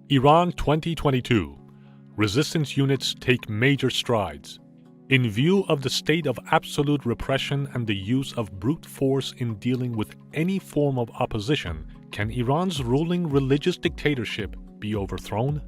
Iran 2022. Resistance units take major strides. In view of the state of absolute repression and the use of brute force in dealing with any form of opposition, can Iran's ruling religious dictatorship be overthrown?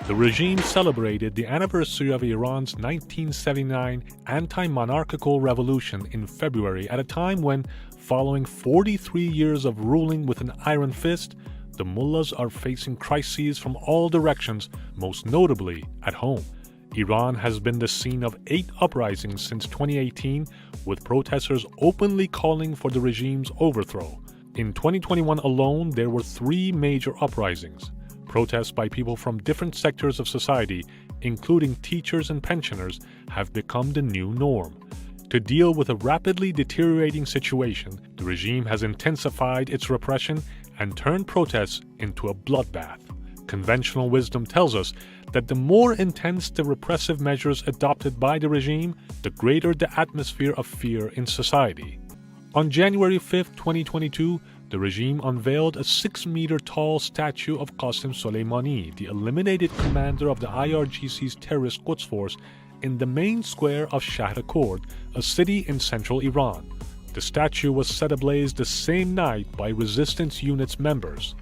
The regime celebrated the anniversary of Iran's 1979 anti-monarchical revolution in February at a time when, following 43 years of ruling with an iron fist, the mullahs are facing crises from all directions, most notably at home. Iran has been the scene of 8 uprisings since 2018, with protesters openly calling for the regime's overthrow. In 2021 alone, there were 3 major uprisings. Protests by people from different sectors of society, including teachers and pensioners, have become the new norm. To deal with a rapidly deteriorating situation, the regime has intensified its repression and turned protests into a bloodbath. Conventional wisdom tells us that the more intense the repressive measures adopted by the regime, the greater the atmosphere of fear in society. On January 5, 2022, the regime unveiled a 6-meter-tall statue of Qasem Soleimani, the eliminated commander of the IRGC's terrorist Quds Force, in the main square of Shahr-e-Kurd, a city in central Iran. The statue was set ablaze the same night by resistance units members.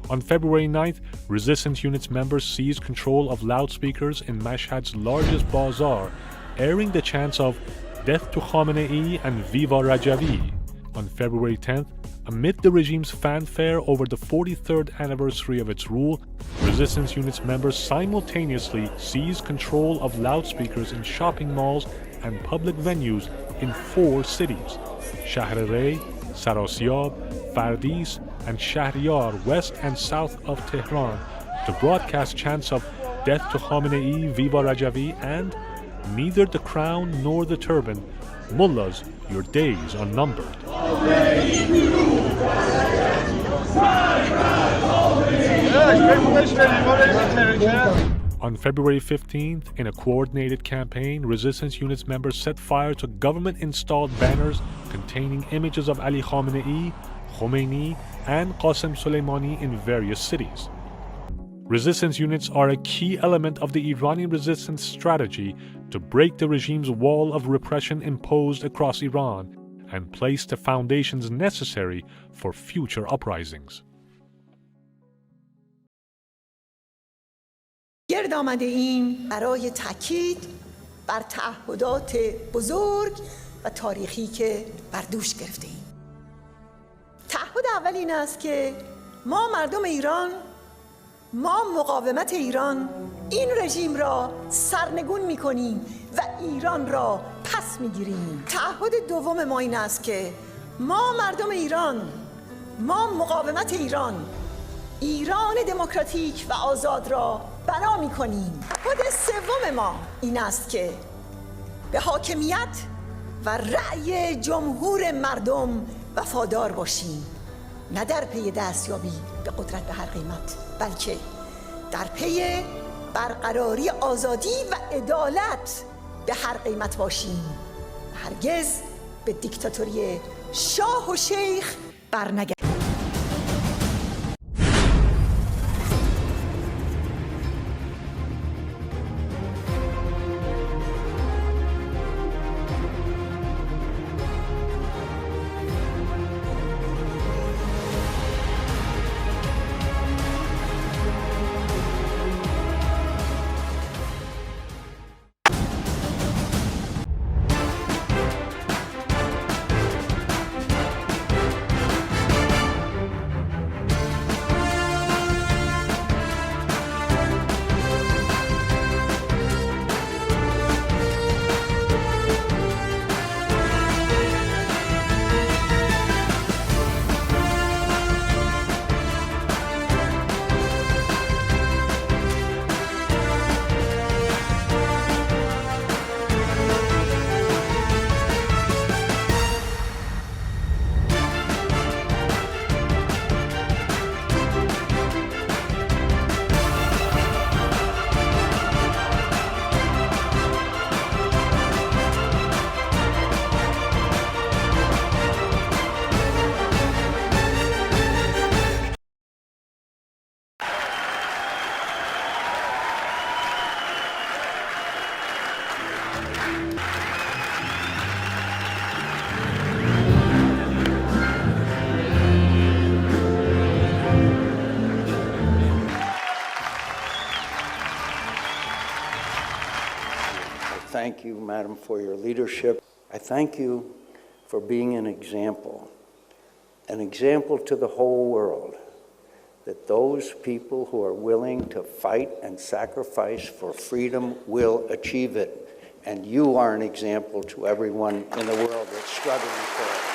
On February 9th, resistance units members seized control of loudspeakers in Mashhad's largest bazaar, airing the chants of "Death to Khamenei" and "Viva Rajavi." On February 10th, amid the regime's fanfare over the 43rd anniversary of its rule, resistance units members simultaneously seized control of loudspeakers in shopping malls and public venues in 4 cities: Shahr-e-Rey, Sarasyab, Fardis, and Shahriyar, west and south of Tehran, to broadcast chants of "Death to Khamenei, Viva Rajavi" and "Neither the crown nor the turban. Mullahs, your days are numbered." On February 15th, in a coordinated campaign, resistance units members set fire to government-installed banners containing images of Ali Khamenei, Khomeini, and Qasem Soleimani in various cities. Resistance units are a key element of the Iranian resistance strategy to break the regime's wall of repression imposed across Iran and place the foundations necessary for future uprisings. گرد آمده ایم برای تاکید بر تعهدات بزرگ و تاریخی که بر دوش گرفته ایم. تعهد اول این است که ما مردم ایران، ما مقاومت ایران، این رژیم را سرنگون می‌کنیم و ایران را پس می‌گیریم. تعهد دوم ما این است که ما مردم ایران، ما مقاومت ایران، ایران دموکراتیک و آزاد را بنا می‌کنیم. تعهد سوم ما این است که به حاکمیت و رأی جمهور مردم وفادار باشیم، نه در پی دستیابی به قدرت به هر قیمت، بلکه در پی برقراری آزادی و عدالت به هر قیمت باشیم. هرگز به دیکتاتوری شاه و شیخ برنگردیم. you, Madam, for your leadership. I thank you for being an example to the whole world, that those people who are willing to fight and sacrifice for freedom will achieve it. And you are an example to everyone in the world that's struggling for it.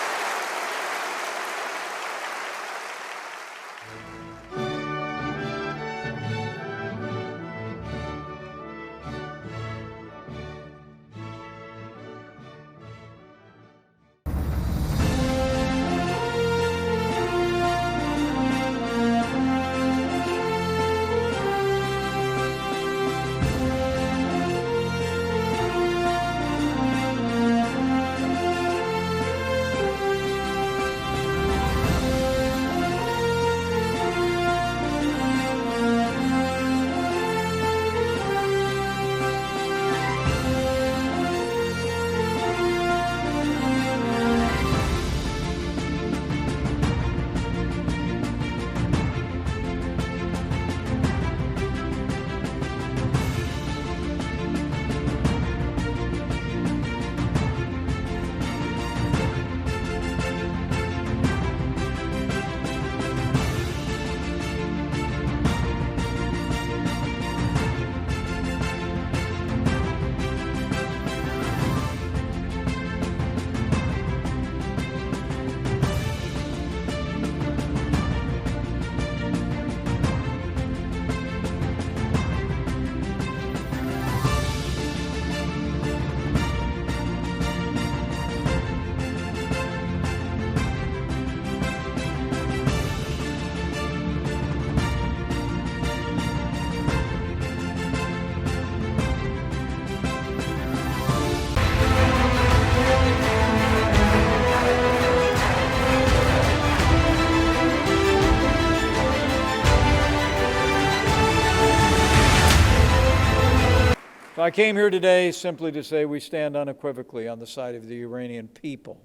I came here today simply to say we stand unequivocally on the side of the Iranian people.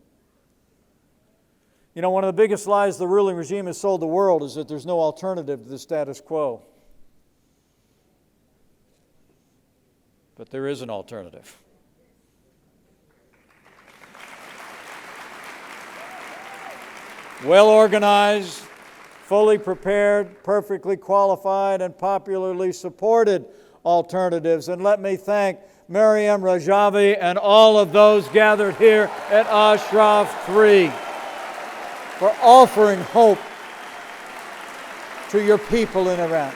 You know, one of the biggest lies the ruling regime has sold the world is that there's no alternative to the status quo. But there is an alternative. Well organized, fully prepared, perfectly qualified, and popularly supported alternatives. And let me thank Maryam Rajavi and all of those gathered here at Ashraf 3 for offering hope to your people in Iran.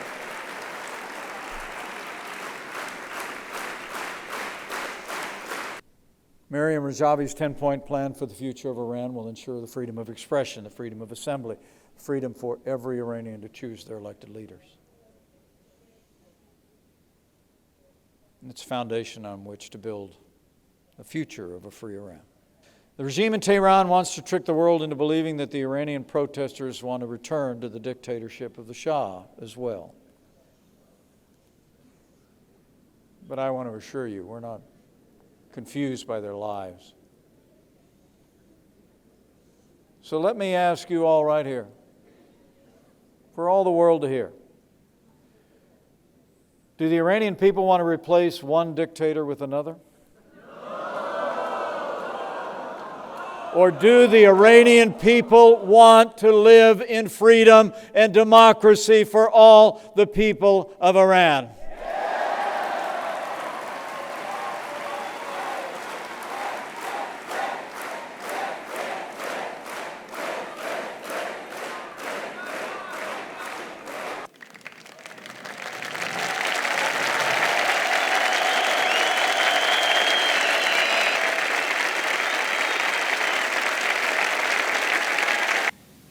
Maryam Rajavi's 10-point plan for the future of Iran will ensure the freedom of expression, the freedom of assembly, freedom for every Iranian to choose their elected leaders. And it's a foundation on which to build the future of a free Iran. The regime in Tehran wants to trick the world into believing that the Iranian protesters want to return to the dictatorship of the Shah as well. But I want to assure you, we're not confused by their lies. So let me ask you all right here, for all the world to hear. Do the Iranian people want to replace one dictator with another? Or do the Iranian people want to live in freedom and democracy for all the people of Iran?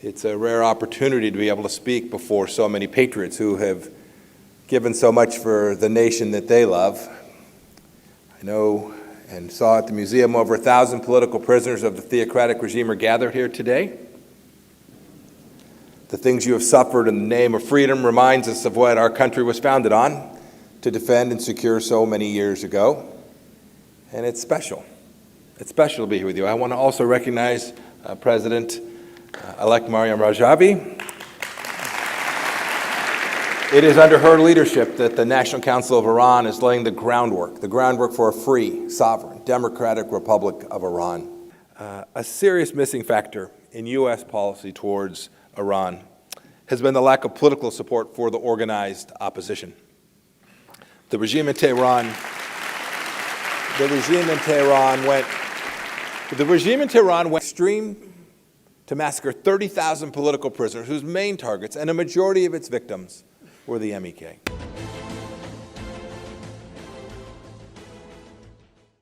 It's a rare opportunity to be able to speak before so many patriots who have given so much for the nation that they love. I know and saw at the museum over 1,000 political prisoners of the theocratic regime are gathered here today. The things you have suffered in the name of freedom reminds us of what our country was founded on, to defend and secure so many years ago. And it's special. It's special to be here with you. I want to also recognize President-elect Maryam Rajavi. It is under her leadership that the National Council of Iran is laying the groundwork for a free, sovereign, democratic Republic of Iran. A serious missing factor in U.S. policy towards Iran has been the lack of political support for the organized opposition. The regime in Tehran went extreme to massacre 30,000 political prisoners whose main targets and a majority of its victims were the MEK.